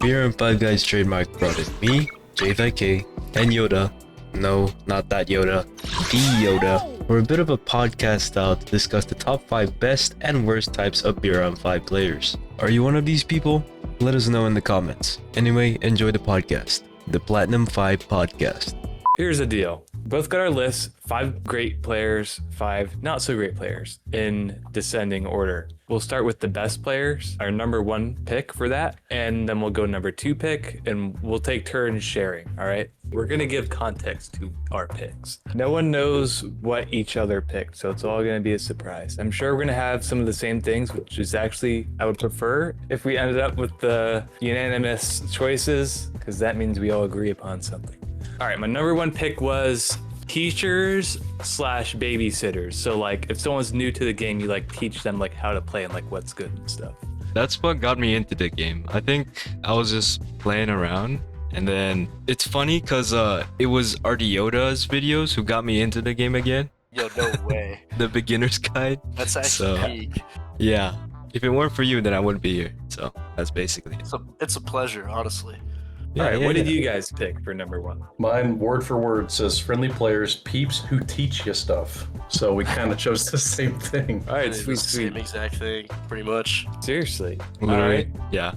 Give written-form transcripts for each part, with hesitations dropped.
BRM5 guys trademark brought in me, J5K, and Yoda. No, not that Yoda. The Yoda. We're a bit of a podcast style to discuss the top 5 best and worst types of BRM5 players. Are you one of these people? Let us know in the comments. Anyway, enjoy the podcast. The Platinum 5 Podcast. Here's the deal. Both got our lists, 5 great players, 5 not so great players, in descending order. We'll start with the best players, our number 1 pick for that, and then we'll go number 2 pick, and we'll take turns sharing, all right? We're gonna give context to our picks. No one knows what each other picked, so it's all gonna be a surprise. I'm sure we're gonna have some of the same things, which is actually, I would prefer if we ended up with the unanimous choices, because that means we all agree upon something. All right, my number 1 pick was teachers / babysitters. So like if someone's new to the game, you like teach them like how to play and like what's good and stuff. That's what got me into the game. I think I was just playing around, and then it's funny because it was Yoda's videos who got me into the game again. Yo, no way. The beginner's guide. That's actually peak. Yeah, if it weren't for you, then I wouldn't be here. So that's basically it. It's a pleasure, honestly. All right, what did you guys pick for number 1? Mine, word for word, says friendly players, peeps who teach you stuff. So we kind of chose the same thing. All right, It's sweet, the same sweet. exact thing, pretty much. Seriously. Literally, All right. yeah.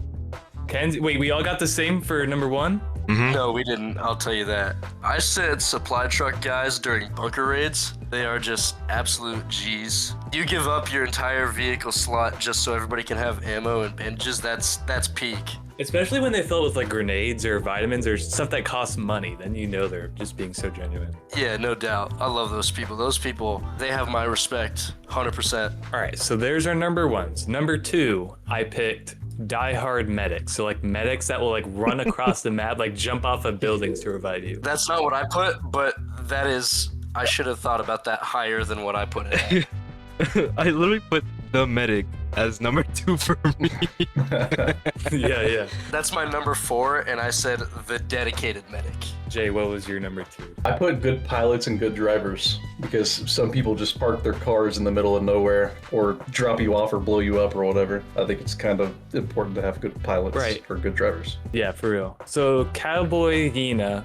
Kenzie, wait, we all got the same for number 1? No, we didn't. I'll tell you that. I said supply truck guys during bunker raids. They are just absolute G's. You give up your entire vehicle slot just so everybody can have ammo and bandages. That's peak. Especially when they fill it with like grenades or vitamins or stuff that costs money, then you know they're just being so genuine. Yeah, no doubt. I love those people. Those people, they have my respect, 100%. All right, so there's our number 1s. Number 2, I picked diehard medics. So like medics that will like run across the map, like jump off of buildings to revive you. That's not what I put, but that is, I should have thought about that higher than what I put it at. I literally put the medic as number 2 for me. Yeah. That's my number 4, and I said the dedicated medic. Jay, what was your number 2? I put good pilots and good drivers because some people just park their cars in the middle of nowhere or drop you off or blow you up or whatever. I think it's kind of important to have good pilots or good drivers. Yeah, for real. So Cowboy Hina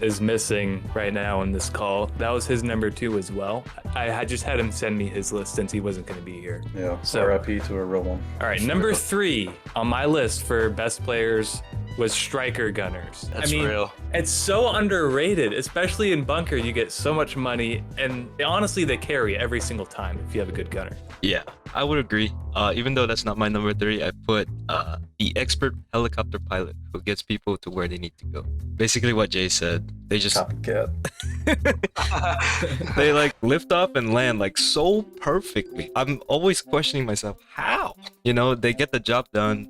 is missing right now in this call. That was his number 2 as well. I just had him send me his list since he wasn't going to be here. Yeah, So- RIP to a real one. All right, number 3 on my list for best players was striker gunners. That's real. It's so underrated, especially in bunker. You get so much money, and honestly, they carry every single time if you have a good gunner. Yeah, I would agree. Even though that's not my number 3, I put the expert helicopter pilot who gets people to where they need to go. Basically what Jay said. They just Copycat. they like lift off and land like so perfectly. I'm always questioning myself, how? You know, they get the job done.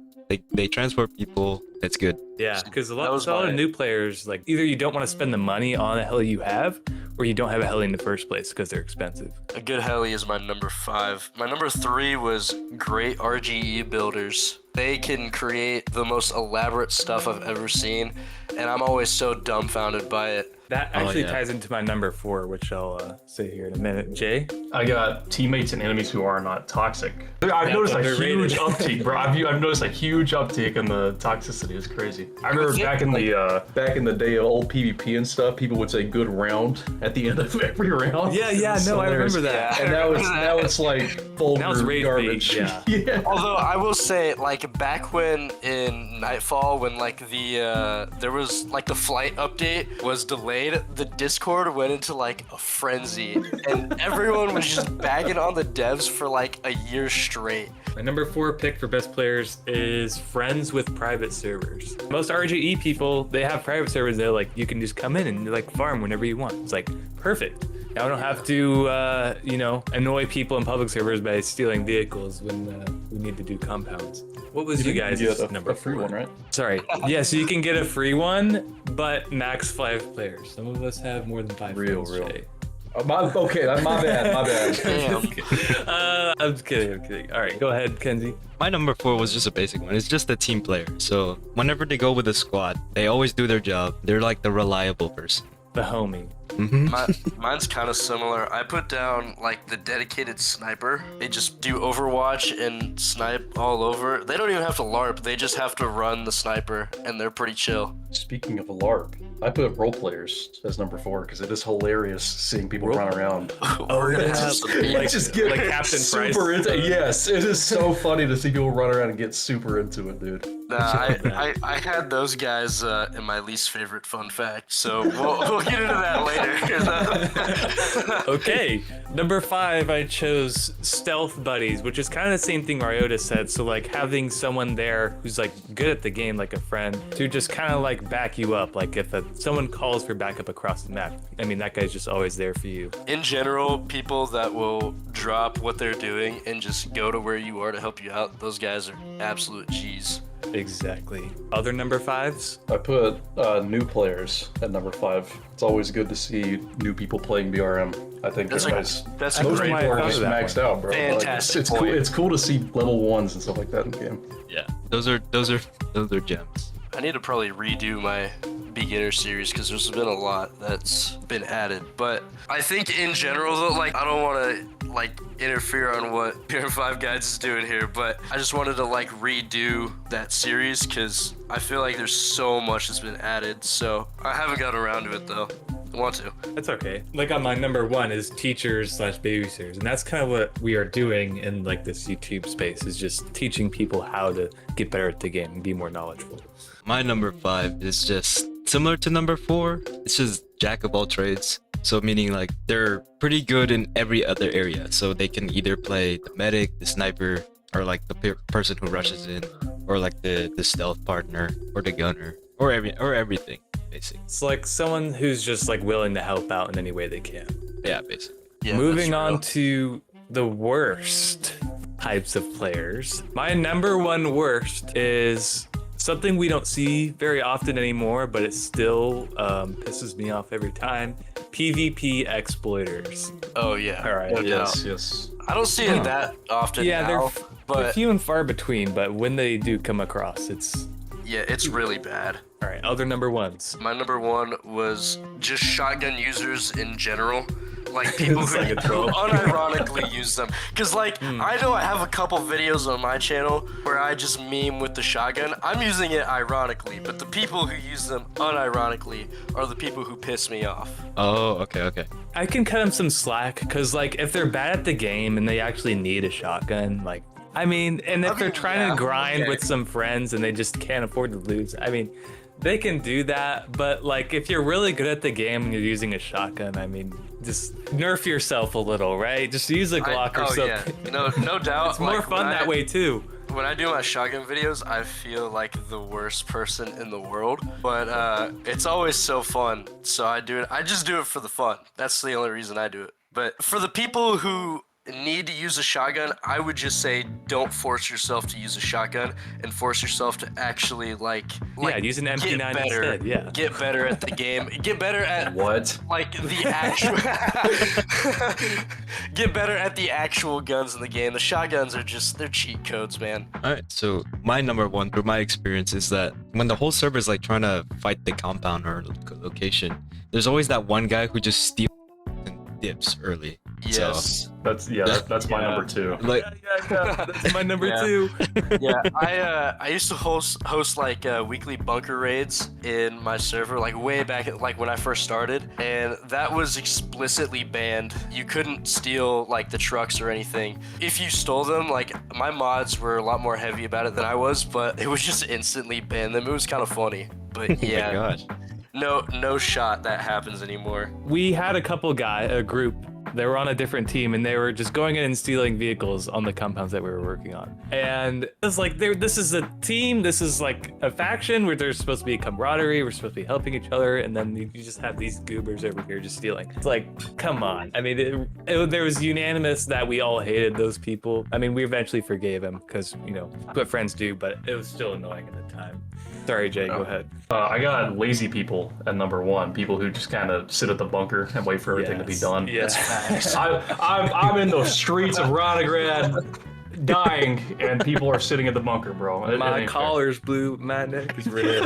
They transport people. It's good. Yeah, because a That lot was of my- new players, like either you don't want to spend the money on a heli you have, or you don't have a heli in the first place because they're expensive. A good heli is my number 5. My number 3 was great RGE builders. They can create the most elaborate stuff I've ever seen, and I'm always so dumbfounded by it. That actually yeah. ties into my number 4, which I'll say here in a minute. Jay? I got teammates and enemies who are not toxic. I've noticed a underrated. huge uptick, bro. I've noticed a huge uptick in the toxicity. It's crazy. I remember back in the day of old PvP and stuff, people would say "good round" at the end of every round. Yeah, It's no, I hilarious. remember that. And now it's like vulgar Now it's rage garbage. bait, yeah. Yeah. Although I will say, like back when in Nightfall, when like there was like the flight update was delayed, the Discord went into like a frenzy, and everyone was just bagging on the devs for like a year straight. My number 4 pick for best players is friends with private servers. Most RGE people, they have private servers. They're like, you can just come in and like farm whenever you want. It's like perfect. Now I don't have to, annoy people in public servers by stealing vehicles when we need to do compounds. What was you guys' number a free 4? one, right? Sorry. Yeah, so you can get a free one, but max 5 players. Some of us have more than 5 Real. friends, Jay. Okay, my bad. Damn. I'm kidding. All right, go ahead, Kenzie. My number 4 was just a basic one. It's just a team player. So whenever they go with a squad, they always do their job. They're like the reliable person. The homie. Mine's kind of similar. I put down like the dedicated sniper. They just do Overwatch and snipe all over. They don't even have to LARP. They just have to run the sniper, and they're pretty chill. Speaking of LARP, I put role players as number 4 because it is hilarious seeing people run around. Oh, yeah. Just get like Captain Price. super into it. Yes, it is so funny to see people run around and get super into it, dude. Nah, I had those guys in my least favorite fun fact, so we'll get into that later. Okay, number 5, I chose stealth buddies, which is kind of the same thing Mariota said. So like having someone there who's like good at the game, like a friend, to just kind of like back you up. Like if someone calls for backup across the map, I mean that guy's just always there for you. In general, people that will drop what they're doing and just go to where you are to help you out, those guys are absolute G's. Exactly. Other number 5s? I put new players at number 5. It's always good to see new people playing BRM. I think That's guys, that's a most great people are point. just maxed out, bro. Fantastic It's cool. point. It's cool to see level 1s and stuff like that in the game. Yeah, those are gems. I need to probably redo my beginner series because there's been a lot that's been added. But I think in general though, like I don't want to like interfere on what BRM5 Guides is doing here, but I just wanted to like redo that series because I feel like there's so much that's been added. So I haven't got around to it though. I want to. That's okay. Like on my number 1 is teachers/babysitters, and that's kind of what we are doing in like this YouTube space, is just teaching people how to get better at the game and be more knowledgeable. My number 5 is just similar to number 4. It's just jack of all trades. So meaning like they're pretty good in every other area. So they can either play the medic, the sniper, or like the person who rushes in, or like the stealth partner, or the gunner, or everything, basically. It's like someone who's just like willing to help out in any way they can. Yeah, basically. Yeah, Moving that's on real. to the worst types of players. My number 1 worst is something we don't see very often anymore, but it still pisses me off every time. PvP exploiters. Oh yeah. All right. No Yes, doubt. yes. I don't see it that often Yeah, now, they're but few and far between, but when they do come across, it's yeah, it's really bad. all right. Other number 1s. My number 1 was just shotgun users in general. Like people It's who, like a who trope. unironically use them. Cause like I know I have a couple videos on my channel where I just meme with the shotgun. I'm using it ironically, but the people who use them unironically are the people who piss me off. Oh, okay. I can cut them some slack because like if they're bad at the game and they actually need a shotgun, like I mean, and if I they're mean, trying yeah, to grind okay. with some friends and they just can't afford to lose, I mean, they can do that. But like if you're really good at the game and you're using a shotgun, I mean, just nerf yourself a little, right? Just use a Glock or oh something. yeah, no doubt. It's more like, fun that way too. When I do my shotgun videos, I feel like the worst person in the world, but it's always so fun. So I do it. I just do it for the fun. That's the only reason I do it. But for the people who need to use a shotgun, I would just say don't force yourself to use a shotgun and force yourself to actually like use an MP9 get better, instead, yeah. Get better at the game. Get better at What? like the actual get better at the actual guns in the game. The shotguns are just they're cheat codes, man. All right, so my number 1 through my experience is that when the whole server is like trying to fight the compound or location, there's always that one guy who just steals and dips early. Yes. That's my number 2. Like, Yeah. That's my number Yeah. 2. Yeah, I used to host like weekly bunker raids in my server, like way back at, like when I first started, and that was explicitly banned. You couldn't steal like the trucks or anything. If you stole them, like my mods were a lot more heavy about it than I was, but it was just instantly ban them. It was kind of funny, but yeah, oh my gosh. no shot that happens anymore. We had a group. They were on a different team and they were just going in and stealing vehicles on the compounds that we were working on. And it's like, this is a team, this is like a faction where there's supposed to be camaraderie, we're supposed to be helping each other, and then you just have these goobers over here just stealing. It's like, come on. I mean, there was unanimous that we all hated those people. I mean, we eventually forgave them because, you know, what friends do, but it was still annoying at the time. Sorry, Jay, go ahead. I got lazy people at number 1. People who just kind of sit at the bunker and wait for everything to be done. Yes. I'm in the streets of Ronograd dying, and people are sitting at the bunker, bro. It My ain't fair. collar's blue, my neck is red.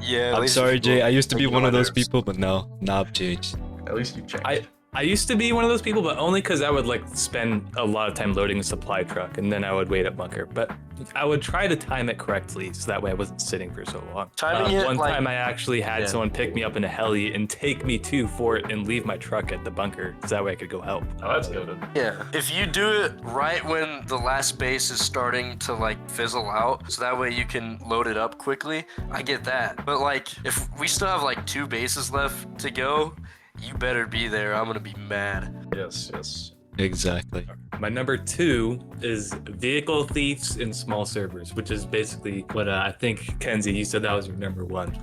Yeah. at I'm least sorry, people- Jay. I used to be Get one on of my those nerves. people, but no, I've changed. At least you changed. I used to be one of those people, but only because I would like spend a lot of time loading a supply truck and then I would wait at bunker. But I would try to time it correctly so that way I wasn't sitting for so long. Timing it, One like- time I actually had someone pick me up in a heli and take me to fort and leave my truck at the bunker so that way I could go help. Oh, that's good. Yeah. If you do it right when the last base is starting to like fizzle out, so that way you can load it up quickly, I get that. But like, if we still have like 2 bases left to go, you better be there. I'm gonna be mad. Yes. Exactly. My number 2 is vehicle thieves in small servers, which is basically what I think, Kenzie, you said that was your number 1.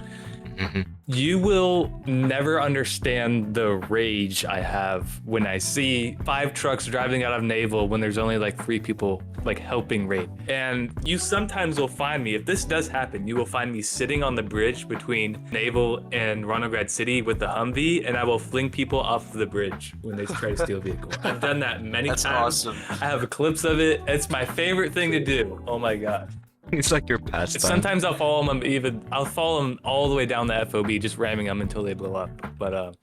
You will never understand the rage I have when I see 5 trucks driving out of Naval when there's only like 3 people like helping raid. And you sometimes will find me, if this does happen, you will find me sitting on the bridge between Naval and Ronograd City with the Humvee, and I will fling people off the bridge when they try to steal a vehicle. I've done that many That's times. awesome. I have clips of it. It's my favorite thing to do. Oh my god. It's like your pastime. Sometimes I'll follow them I'll follow them all the way down the FOB, just ramming them until they blow up. But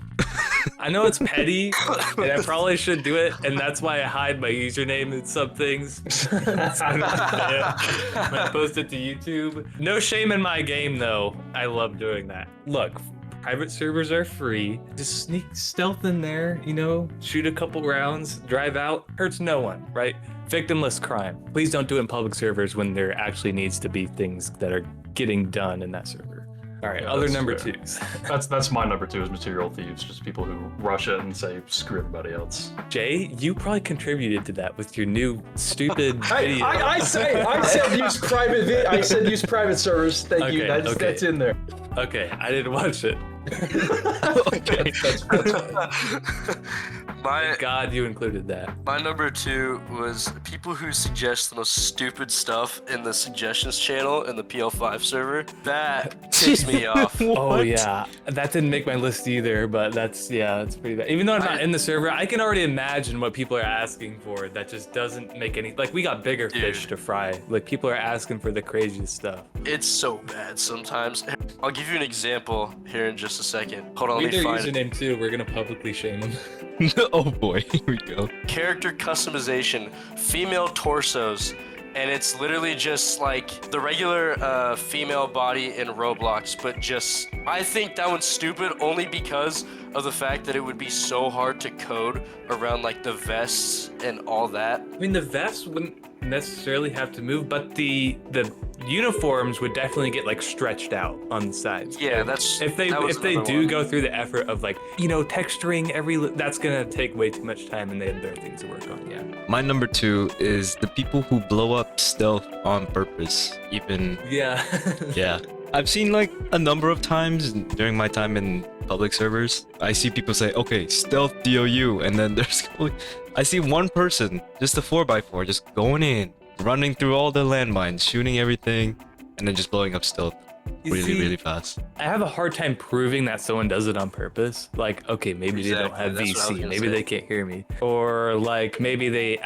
I know it's petty, and I probably should do it, and that's why I hide my username in some things. I post it to YouTube. No shame in my game, though. I love doing that. Look, private servers are free. Just sneak stealth in there, you know, shoot a couple rounds, drive out, hurts no one, right? Victimless crime. Please don't do it in public servers when there actually needs to be things that are getting done in that server. All right, Yeah, other that's number fair. 2s. That's my number 2 is material thieves, just people who rush it and say screw everybody else. Jay, you probably contributed to that with your new stupid video. I said use private I said use private servers. Thank you. Okay, okay. That's in there. Okay, I didn't watch it. Okay. My God, you included that. My number 2 was people who suggest the most stupid stuff in the suggestions channel in the PL5 server. That ticks me off. Oh yeah, that didn't make my list either, but that's pretty bad. Even though I'm not in the server, I can already imagine what people are asking for. That just doesn't make any, like, we got bigger fish to fry. Like, people are asking for the craziest stuff. It's so bad sometimes. I'll give you an example here in just a second. Hold on, let Read me their find it. username too. We're gonna publicly shame them. Oh boy, here we go. Character customization, female torsos, and it's literally just like the regular female body in Roblox, but just, I think that one's stupid only because of the fact that it would be so hard to code around like the vests and all that. I mean, the vests wouldn't necessarily have to move, but the uniforms would definitely get like stretched out on the sides. Yeah, that's If they that was do another one. go through the effort of like, you know, texturing that's gonna take way too much time, and they have better things to work on. Yeah. My number 2 is the people who blow up stealth on purpose. Even Yeah. yeah, I've seen like a number of times during my time in public servers. I see people say, "Okay, stealth DOU," and then I see one person, just a 4x4, just going in, running through all the landmines, shooting everything, and then just blowing up stealth You really, see, really fast. I have a hard time proving that someone does it on purpose. Like, okay, maybe they don't Exactly, have that's what I was VC, gonna maybe say. they can't hear me, or like maybe they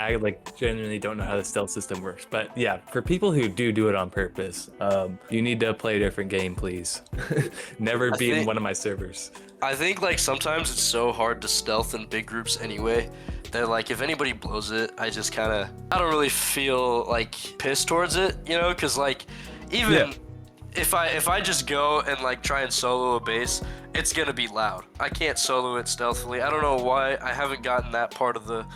genuinely don't know how the stealth system works. But yeah, for people who do it on purpose, you need to play a different game, please. Never be in think- one of my servers. I think like sometimes it's so hard to stealth in big groups anyway that like if anybody blows it, I just kind of, I don't really feel like pissed towards it, you know, because like even Yeah. if I just go and like try and solo a base, it's gonna be loud. I can't solo it stealthily. I don't know why. I haven't gotten that part of the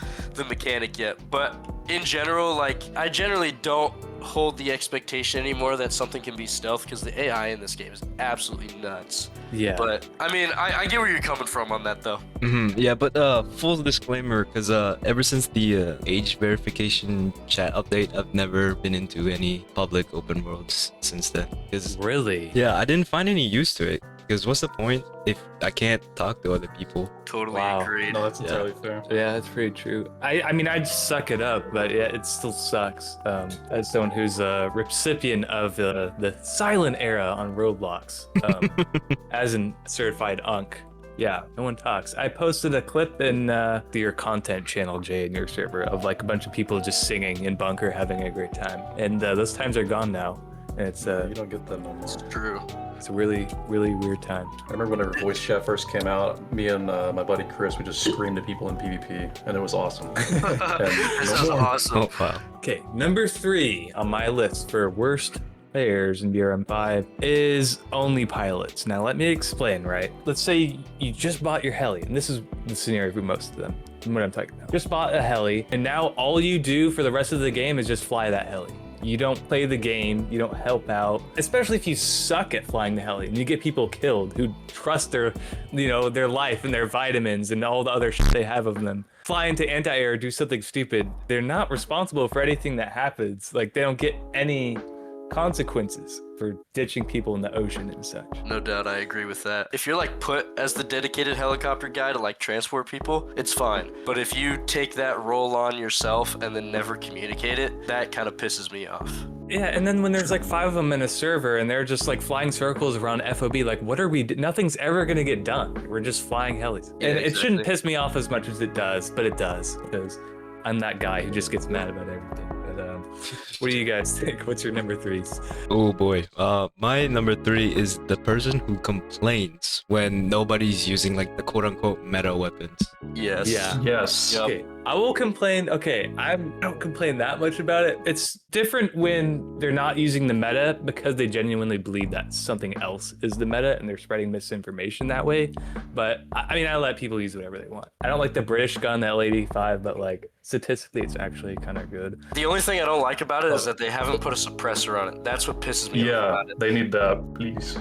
mechanic yet, but in general, like I generally don't hold the expectation anymore that something can be stealth because the AI in this game is absolutely nuts. Yeah. But I mean, I get where you're coming from on that though. Yeah, but full disclaimer, because ever since the age verification chat update, I've never been into any public open worlds since then. 'Cause, Really? yeah, I didn't find any use to it. Because what's the point if I can't talk to other people? Totally Wow. agreed. No, that's Yeah. entirely fair. Yeah, that's pretty true. I mean, I'd suck it up, but yeah, it still sucks. As someone who's a recipient of the silent era on Roblox, as an certified unk. Yeah, no one talks. I posted a clip in your content channel, Jay, in your server, of like a bunch of people just singing in bunker, having a great time. And those times are gone now. And it's You don't get that no more. True. It's a really, really weird time. I remember whenever voice chat first came out, me and my buddy Chris would just scream to people in PvP, and it was awesome. This is awesome. Oh wow. Okay, number 3 on my list for worst players in BRM5 is only pilots. Now let me explain, right? Let's say you just bought your heli, and this is the scenario for most of them. What I'm talking about. Just bought a heli, and now all you do for the rest of the game is just fly that heli. You don't play the game, you don't help out, especially if you suck at flying the heli and you get people killed who trust their, their life and their vitamins and all the other shit they have of them. Fly into anti-air, do something stupid. They're not responsible for anything that happens. Like, they don't get any consequences for ditching people in the ocean and such. No doubt, I agree with that. If you're like put as the dedicated helicopter guy to like transport people, it's fine. But if you take that role on yourself and then never communicate it, that kind of pisses me off. Yeah, and then when there's like 5 of them in a server and they're just like flying circles around FOB, like what are we, nothing's ever gonna get done. We're just flying helis. Yeah, and it exactly. shouldn't piss me off as much as it does, but it does, because I'm that guy who just gets mad about everything. What do you guys think? What's your number 3s? Oh boy. My number 3 is the person who complains when nobody's using like the quote unquote meta weapons. Yes. Yeah. Yes. Yep. Okay, I will complain. Okay, I don't complain that much about it. It's different when they're not using the meta because they genuinely believe that something else is the meta and they're spreading misinformation that way. But I mean, I let people use whatever they want. I don't like the British gun, the L85, but like statistically, it's actually kind of good. The only thing I don't like about it is that they haven't put a suppressor on it. That's what pisses me off Yeah, about it. they need that, please.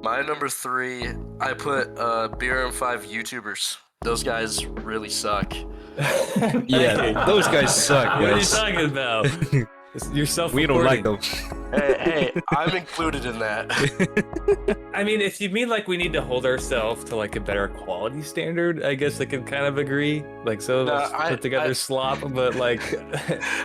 My number 3, I put BRM5 YouTubers. Those guys really suck. Yeah, those guys suck, What are you guys. talking about? You're self-reporting. We don't like them. Hey, I'm included in that. I mean, if you mean like we need to hold ourselves to like a better quality standard, I guess I can kind of agree. Like, so No, let's put together slop, but like,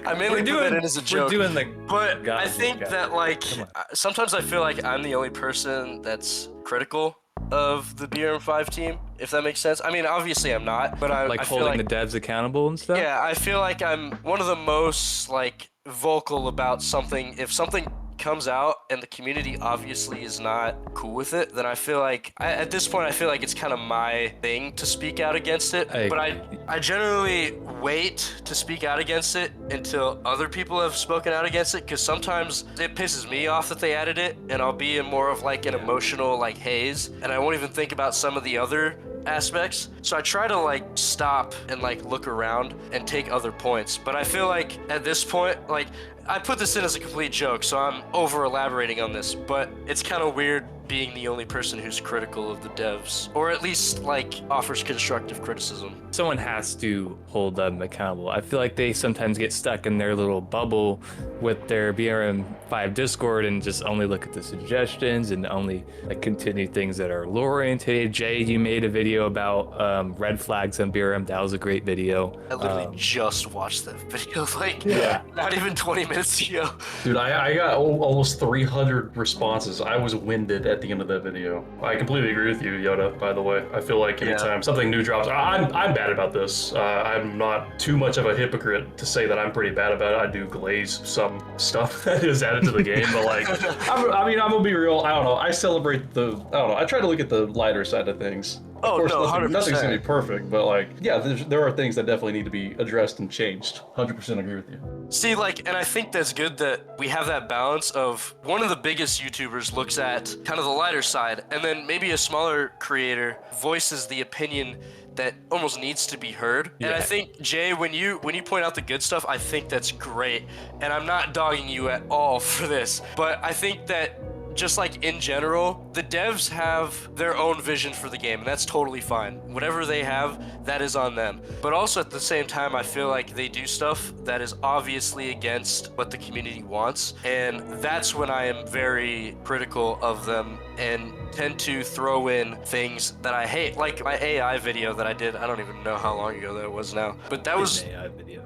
I mainly put that in as a joke. We're doing the But I guys, think guys. that like Come sometimes I feel like I'm the only person that's critical of the BRM5 team, if that makes sense. I mean, obviously I'm not, but I feel holding like the devs accountable and stuff. yeah, I feel like I'm one of the most like vocal about something. If something comes out and the community obviously is not cool with it, then I feel like at this point I feel like it's kind of my thing to speak out against it. But I generally wait to speak out against it until other people have spoken out against it, because sometimes it pisses me off that they added it and I'll be in more of like an emotional like haze and I won't even think about some of the other aspects. So I try to like stop and like look around and take other points. But I feel like at this point, like I put this in as a complete joke, so I'm over elaborating on this, but it's kind of weird being the only person who's critical of the devs, or at least like offers constructive criticism. Someone has to hold them accountable. I feel like they sometimes get stuck in their little bubble with their BRM5 Discord and just only look at the suggestions and only like continue things that are lore oriented. Jay, you made a video about red flags on BRM. That was a great video. I literally just watched that video like not even 20 minutes ago. Dude, I got almost 300 responses. I was winded at the end of that video. I completely agree with you, Yoda, by the way. I feel like anytime something new drops, I'm bad about this. I'm not too much of a hypocrite to say that I'm pretty bad about it. I do glaze some stuff that is added to the game, but like, I'm gonna be real. I don't know. I celebrate I try to look at the lighter side of things. Oh, Of course, no, 100%. nothing's gonna be perfect, but like, yeah, there are things that definitely need to be addressed and changed. 100% agree with you. See, like, and I think that's good that we have that balance of one of the biggest YouTubers looks at kind of the lighter side, and then maybe a smaller creator voices the opinion that almost needs to be heard. And I think, Jay, when you point out the good stuff, I think that's great. And I'm not dogging you at all for this, but I think that just like in general, the devs have their own vision for the game, and that's totally fine. Whatever they have, that is on them. But also at the same time, I feel like they do stuff that is obviously against what the community wants, and that's when I am very critical of them and tend to throw in things that I hate. Like my AI video that I did, I don't even know how long ago that was now, but that was An AI video.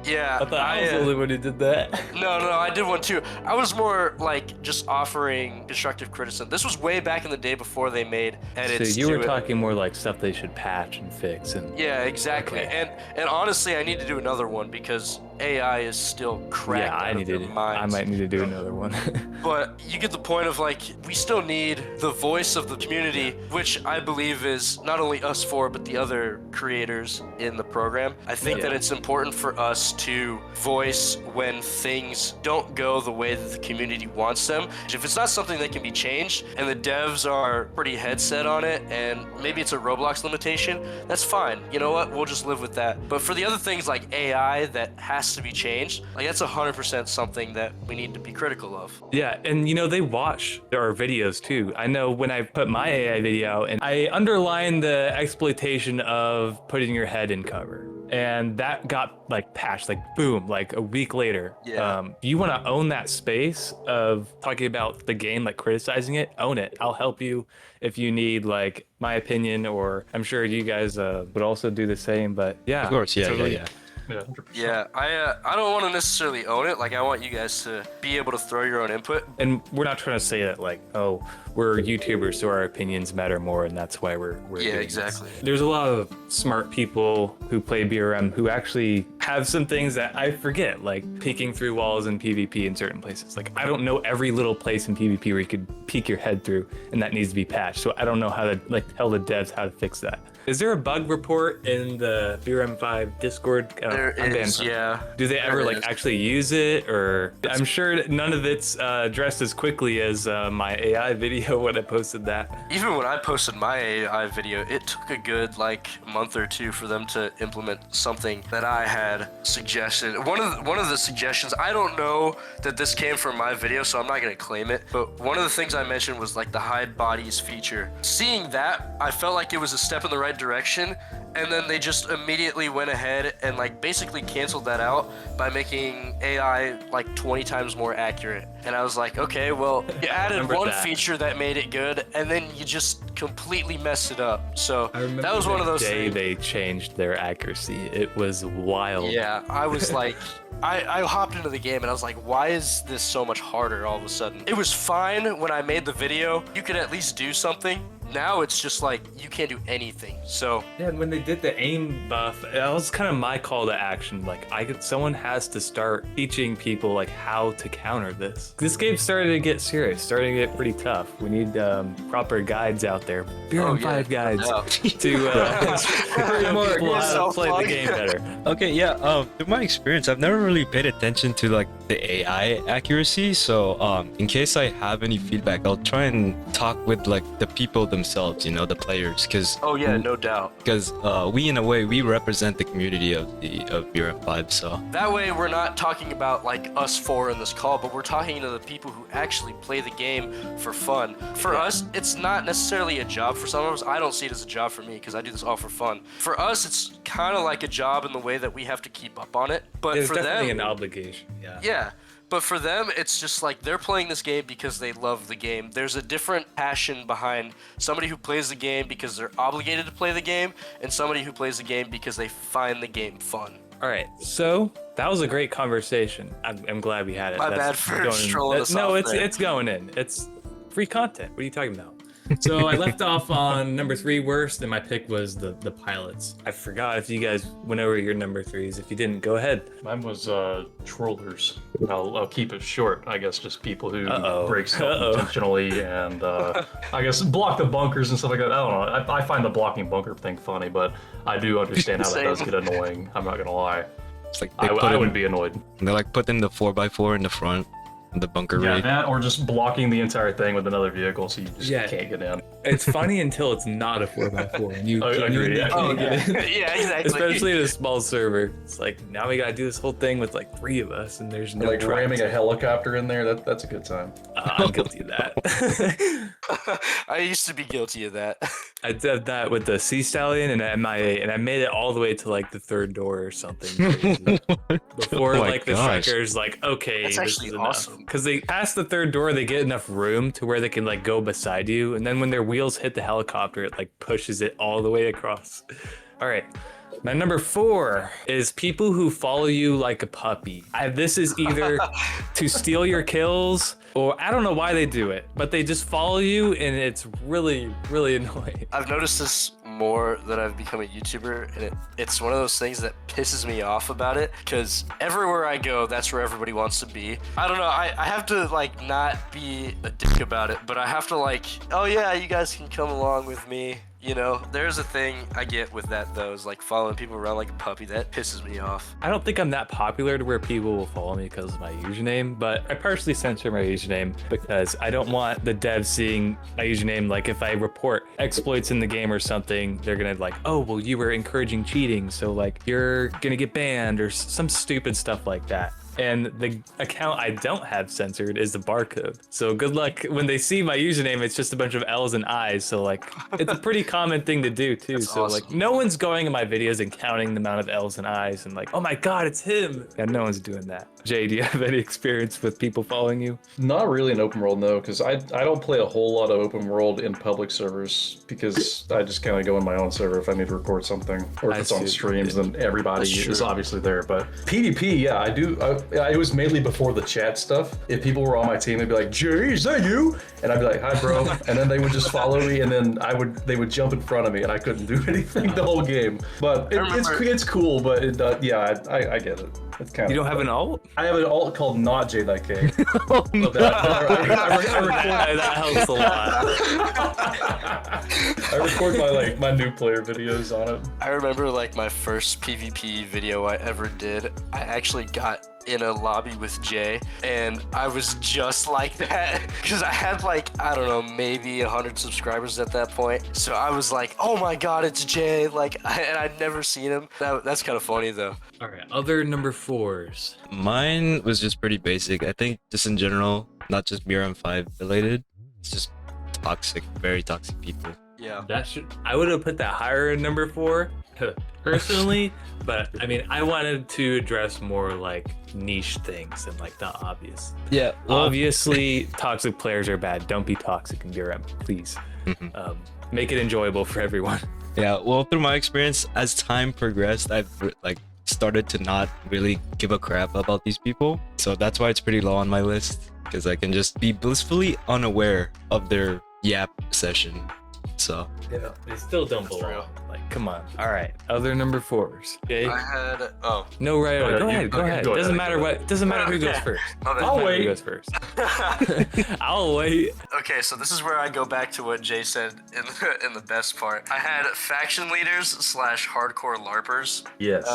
yeah. I thought I was the only one who did that. No, I did one too. I was more like just offering constructive criticism. This was way back in the day before they made edits. So you to were it. talking more like stuff they should patch and fix and Yeah, exactly. Okay. And honestly, I need to do another one because AI is still cracked Yeah, out of their minds. I might need to do another one. But you get the point of like, we still need the voice of the community, which I believe is not only us four, but the other creators in the program. I think that it's important for us to voice when things don't go the way that the community wants them. If it's not something that can be changed and the devs are pretty head set on it, and maybe it's a Roblox limitation, that's fine. You know what? We'll just live with that. But for the other things like AI that has to be changed, like that's 100% something that we need to be critical of. Yeah, and you know, they watch our videos too. I know when I put my AI video and I underlined the exploitation of putting your head in cover. And that got like patched, like boom, like a week later. Yeah. You want to own that space of talking about the game, like criticizing it, own it. I'll help you if you need like my opinion, or I'm sure you guys would also do the same. But yeah, Of course, yeah, totally. yeah. Yeah, 100%. Yeah, I don't want to necessarily own it. Like, I want you guys to be able to throw your own input. And we're not trying to say that like, oh, we're YouTubers, so our opinions matter more, and that's why we're Yeah, doing exactly. this. There's a lot of smart people who play BRM who actually have some things that I forget, like peeking through walls in PvP in certain places. Like, I don't know every little place in PvP where you could peek your head through, and that needs to be patched. So I don't know how to like tell the devs how to fix that. Is there a bug report in the BRM5 Discord? There is, yeah. Do they ever There like is. actually use it, or I'm sure that none of it's addressed as quickly as my AI video when I posted that. Even when I posted my AI video, it took a good like month or two for them to implement something that I had suggested. One of the suggestions, I don't know that this came from my video, so I'm not gonna claim it, but one of the things I mentioned was like the hide bodies feature. Seeing that, I felt like it was a step in the right direction, and then they just immediately went ahead and like basically canceled that out by making AI like 20 times more accurate. And I was like, okay, well, you added remember one that. feature that made it good, and then you just completely messed it up. So that was one of those day things. they changed their accuracy. It was wild. Yeah, I was like, I hopped into the game and I was like, why is this so much harder all of a sudden? It was fine when I made the video. You could at least do something. Now it's just like, you can't do anything. So Yeah, and when they did the aim buff, that was kind of my call to action. Like, someone has to start teaching people like how to counter this. This game started to get serious, starting to get pretty tough. We need proper guides out there, BRM5 guides, no. to show people how to play the game better. Okay, yeah. Through my experience, I've never really paid attention to like the AI accuracy. So, in case I have any feedback, I'll try and talk with like the people themselves, you know, the players, because Oh yeah, no doubt. we in a way we represent the community of BRM5. So That way we're not talking about like us four in this call, but we're talking to the people who actually play the game for fun. For us, it's not necessarily a job. For some of us, I don't see it as a job for me because I do this all for fun. For us, it's kind of like a job in the way that we have to keep up on it. But It's for definitely them, an obligation. yeah. But for them, it's just like they're playing this game because they love the game. There's a different passion behind somebody who plays the game because they're obligated to play the game, and somebody who plays the game because they find the game fun. All right, so that was a great conversation. I'm glad we had it. My bad for strolling us No, off there. it's going in. It's free content. What are you talking about? So I left off on number 3 worst, and my pick was the pilots. I forgot if you guys went over your number 3s. If you didn't, go ahead. Mine was trollers. I'll keep it short. I guess just people who break stuff Uh-oh. intentionally and I guess block the bunkers and stuff like that. I don't know. I find the blocking bunker thing funny, but I do understand how that does get annoying. I'm not gonna lie. it's like I would be annoyed. they're like putting the 4x4 in the front of the bunker Yeah, raid. that or just blocking the entire thing with another vehicle so you just Yeah. can't get in. It's funny until it's not a 4x4, and you I agree, yeah. can't get in. Yeah, exactly. Especially in a small server. It's like, now we gotta do this whole thing with like 3 of us, and there's no Like tracks. ramming a helicopter in there, that's a good time. I'm guilty of that. I used to be guilty of that. I did that with the Sea Stallion and the MIA, and I made it all the way to like the 3rd door or something crazy. Before Oh my like the gosh. strikers like, okay, That's this actually is enough. awesome. Because they past the 3rd door, they get enough room to where they can like go beside you, and then when their wheels hit the helicopter, it like pushes it all the way across. All right. My number 4 is people who follow you like a puppy. This is either to steal your kills, or I don't know why they do it, but they just follow you, and it's really, really annoying. I've noticed this more that I've become a YouTuber, and it's one of those things that pisses me off about it, because everywhere I go, that's where everybody wants to be. I don't know, I have to like not be a dick about it, but I have to like, oh yeah, you guys can come along with me. You know, there's a thing I get with that though, is like following people around like a puppy. That pisses me off. I don't think I'm that popular to where people will follow me because of my username, but I partially censor my username because I don't want the devs seeing my username. Like if I report exploits in the game or something, they're gonna like, oh, well, you were encouraging cheating, so like you're gonna get banned or some stupid stuff like that. And the account I don't have censored is the barcode. So good luck when they see my username. It's just a bunch of L's and I's. So like, it's a pretty common thing to do too. That's so awesome. like, no one's going in my videos and counting the amount of L's and I's and like, oh my God, it's him. Yeah, no one's doing that. Jay, do you have any experience with people following you? Not really in open world, no, because I don't play a whole lot of open world in public servers because I just kind of go in my own server if I need to record something, or if I it's on see. streams, then everybody That's is true. obviously there. But PvP, yeah, I do. It was mainly before the chat stuff. If people were on my team, they'd be like, "Jay, is that you?" And I'd be like, "Hi, bro," and then they would just follow me, and then they would jump in front of me, and I couldn't do anything the whole game. But it's cool. But yeah, I get it. It's kind of. You don't have an alt? I have an alt called not J.K. Oh, no. I That helps a lot. record my new player videos on it. I remember like my first PvP video I ever did. I actually got in a lobby with Jay, and I was just like that because I had like, I don't know, maybe 100 subscribers at that point. So I was like, oh my God, it's Jay. Like, and I'd never seen him. That's kind of funny though. All right, other number 4s. Mine was just pretty basic. I think just in general, not just BRM5 related. It's just toxic, very toxic people. Yeah. I would have put that higher in number 4 personally, but I mean, I wanted to address more like niche things and like the obvious. Yeah. Obviously, toxic players are bad. Don't be toxic in BRM, please. Make it enjoyable for everyone. Yeah. Well, through my experience, as time progressed, I've like started to not really give a crap about these people. So that's why it's pretty low on my list, because I can just be blissfully unaware of their yap session. So Yeah, they still don't That's belong. real. Like, come on. All right, other number 4s. Okay. I had, oh. No, right. Go ahead, Go you- ahead. Go okay, ahead. go Doesn't ahead, matter go what. Doesn't matter who goes Okay. first. Oh, Doesn't I'll matter wait. Who goes first? I'll wait. Okay, so this is where I go back to what Jay said in the best part. I had faction leaders / hardcore LARPers. Yes.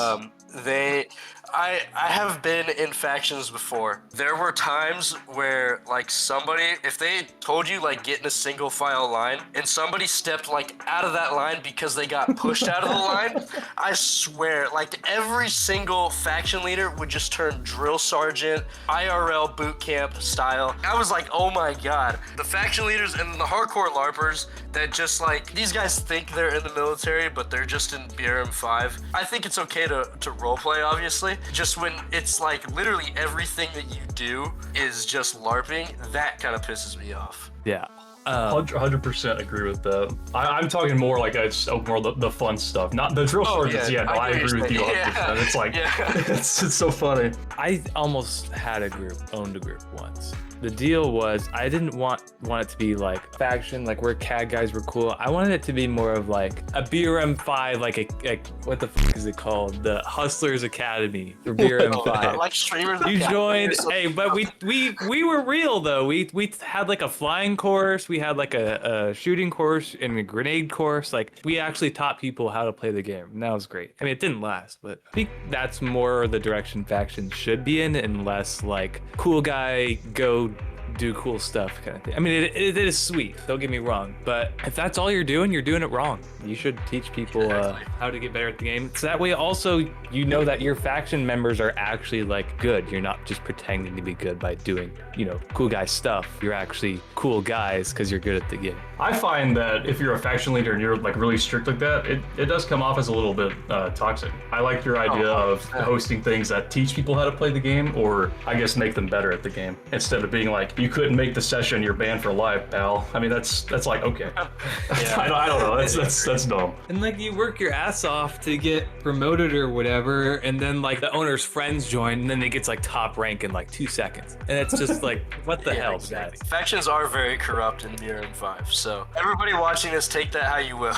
I have been in factions before. There were times where like somebody, if they told you like get in a single file line and somebody stepped like out of that line because they got pushed out of the line, I swear like every single faction leader would just turn drill sergeant, IRL boot camp style. I was like, oh my God. The faction leaders and the hardcore LARPers that just like, these guys think they're in the military, but they're just in BRM5. I think it's okay to roleplay, obviously. Just when it's like literally everything that you do is just LARPing, that kind of pisses me off. Yeah. 100% agree with that. I'm talking more like it's open world, the fun stuff, not the drill sergeants. yeah, Yeah, no, I I get what agree with you you're 100%. saying. It's like, Yeah. it's so funny. I almost had owned a group once. The deal was I didn't want it to be like faction, like where CAD guys were cool. I wanted it to be more of like a BRM5, like a what the fuck is it called? The Hustlers Academy for BRM5. Like streamers. You joined, hey, but we were real though. We had like a flying course, we had like a shooting course and a grenade course. Like we actually taught people how to play the game. And that was great. I mean, it didn't last, but I think that's more the direction factions should be in, and less like cool guy go do cool stuff kind of thing. I mean, it is sweet, don't get me wrong, but if that's all you're doing it wrong. You should teach people how to get better at the game. So that way also you know that your faction members are actually like good. You're not just pretending to be good by doing, cool guy stuff. You're actually cool guys because you're good at the game. I find that if you're a faction leader and you're like really strict like that, it does come off as a little bit toxic. I like your idea of hosting things that teach people how to play the game, or I guess make them better at the game, instead of being like, you couldn't make the session, you're banned for life, pal. I mean, that's like, okay. I don't know. That's dumb. And like you work your ass off to get promoted or whatever, and then like the owner's friends join, and then it gets like top rank in like 2 seconds. And it's just like, what the hell, exactly. Factions are very corrupt in BRM5, so everybody watching this, take that how you will.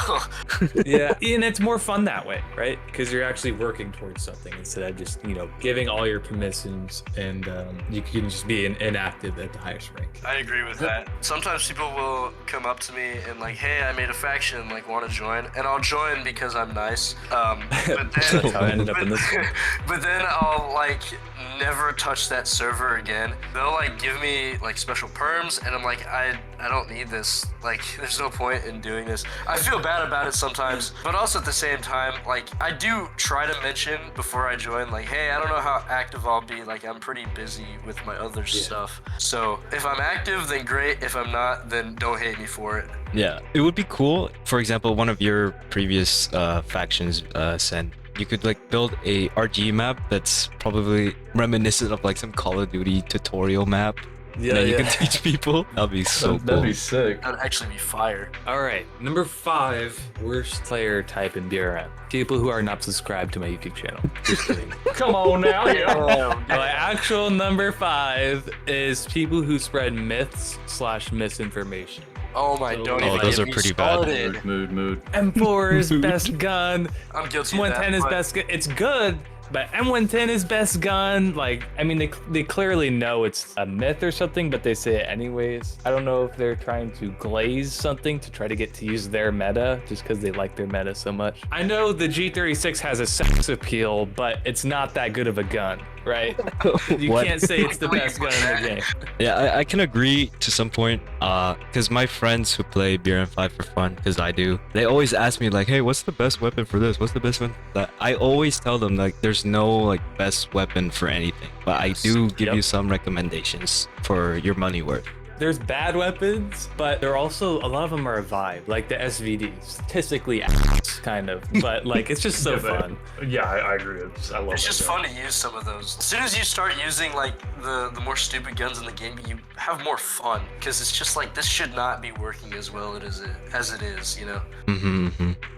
Yeah, and it's more fun that way, right? Because you're actually working towards something instead of just, you know, giving all your permissions, and you can just be inactive at the highest rank. I agree with that. Sometimes people will come up to me and like, hey, I made a faction, like, want to join? And I'll join because I'm nice. But then, That's how I ended up in this one. But then I'll like never touch that server again. They'll like give me like special perms, and I'm like, I don't need this. Like, there's no point in doing this. I feel bad about it sometimes, but also at the same time, like, I do try to mention before I join, like, hey, I don't know how active I'll be. Like, I'm pretty busy with my other stuff. So if I'm active, then great. If I'm not, then don't hate me for it. Yeah, it would be cool. For example, one of your previous factions, Sen, you could like build a RG map that's probably reminiscent of like some Call of Duty tutorial map. Yeah, you can teach people. That'd be so cool. That'd be sick. That'd actually be fire. All right, number 5, worst player type in BRM. People who are not subscribed to my YouTube channel. Just kidding. Come on now, yeah. My actual number 5 is people who spread myths/misinformation. Oh my, don't even those get are me pretty bad. started. Mood. M4 is best gun. I'm guilty of that. M110 is but- best gun. It's good, but M110 is best gun. Like, I mean, they clearly know it's a myth or something, but they say it anyways. I don't know if they're trying to glaze something to try to get to use their meta just because they like their meta so much. I know the G36 has a sex appeal, but it's not that good of a gun, right? You What? can't say it's the best gun in the game. Yeah, I can agree to some point, because my friends who play BRM5 for fun, because I do, they always ask me like, hey, what's the best weapon for this? What's the best one? That I always tell them like, there's no like best weapon for anything, but I do give you some recommendations for your money worth. There's bad weapons, but there are also, a lot of them are a vibe, like the SVD, statistically ass, kind of, but like it's just so fun. Yeah, I agree. I love It's that just gun. fun to use some of those. As soon as you start using like the more stupid guns in the game, you have more fun, because it's just like, this should not be working as well as it is, you know?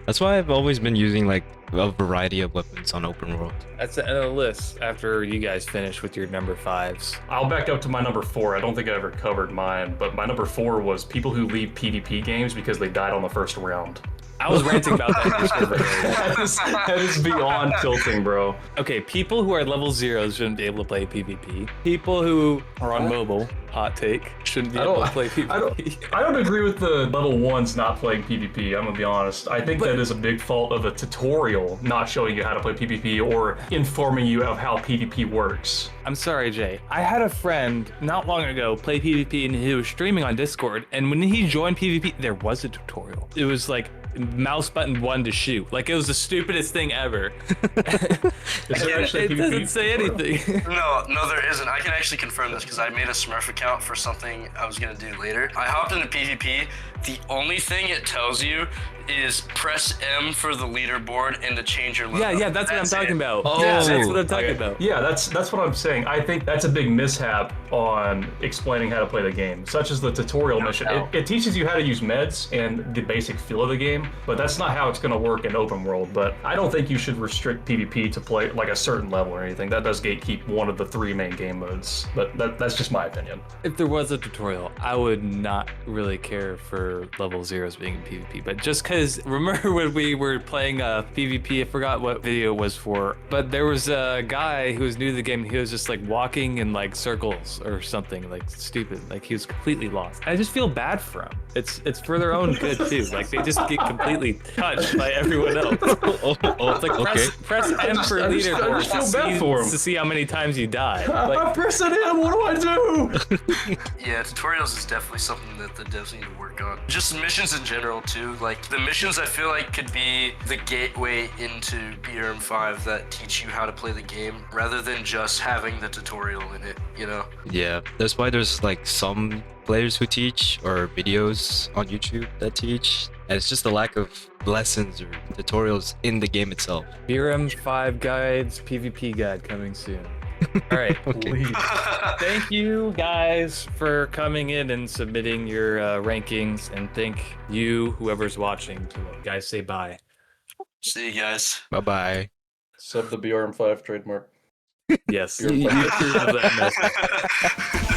That's why I've always been using like a variety of weapons on open world. That's the end of the list after you guys finish with your number 5s. I'll back up to my number 4. I don't think I ever covered mine, but my number 4 was people who leave PvP games because they died on the first round. I was ranting about that. That is beyond tilting, bro. Okay, people who are level 0s shouldn't be able to play PvP. People who are on mobile, hot take, shouldn't be able to play PvP. I don't agree with the level 1s not playing PvP, I'm gonna be honest. I think that is a big fault of a tutorial not showing you how to play PvP or informing you of how PvP works. I'm sorry, Jay. I had a friend not long ago play PvP, and he was streaming on Discord, and when he joined PvP, there was a tutorial. It was like mouse button 1 to shoot. Like, it was the stupidest thing ever. It doesn't say anything. No, there isn't. I can actually confirm this because I made a Smurf account for something I was gonna do later. I hopped into PvP. The only thing it tells you is press M for the leaderboard and to change your logo. Yeah, that's what I'm talking about. Oh, Yeah, that's what I'm talking about. Yeah, that's what I'm saying. I think that's a big mishap on explaining how to play the game, such as the tutorial mission. It teaches you how to use meds and the basic feel of the game, but that's not how it's going to work in open world. But I don't think you should restrict PvP to play like a certain level or anything. That does gatekeep one of the 3 main game modes, but that's just my opinion. If there was a tutorial, I would not really care for level 0s being in PvP, but just because, remember when we were playing PvP, I forgot what video it was for, but there was a guy who was new to the game, he was just like walking in like circles or something, like stupid, like he was completely lost. I just feel bad for him. It's for their own good too, like they just get completely touched by everyone else. It's like press M for leaderboard to see how many times you die. Like, I'm pressing M, what do I do? Yeah, tutorials is definitely something that the devs need to work on. Just missions in general too. Like, the missions I feel like could be the gateway into BRM5 that teach you how to play the game rather than just having the tutorial in it, you know? Yeah, that's why there's like some players who teach or videos on YouTube that teach, and it's just a lack of lessons or tutorials in the game itself. BRM5 guides, PvP guide coming soon. All right. Okay. Please. Thank you guys for coming in and submitting your rankings, and thank you, whoever's watching. Guys, say bye. See you guys. Bye bye. Sub the BRM5 trademark. Yes, You're you welcome. approve of that message.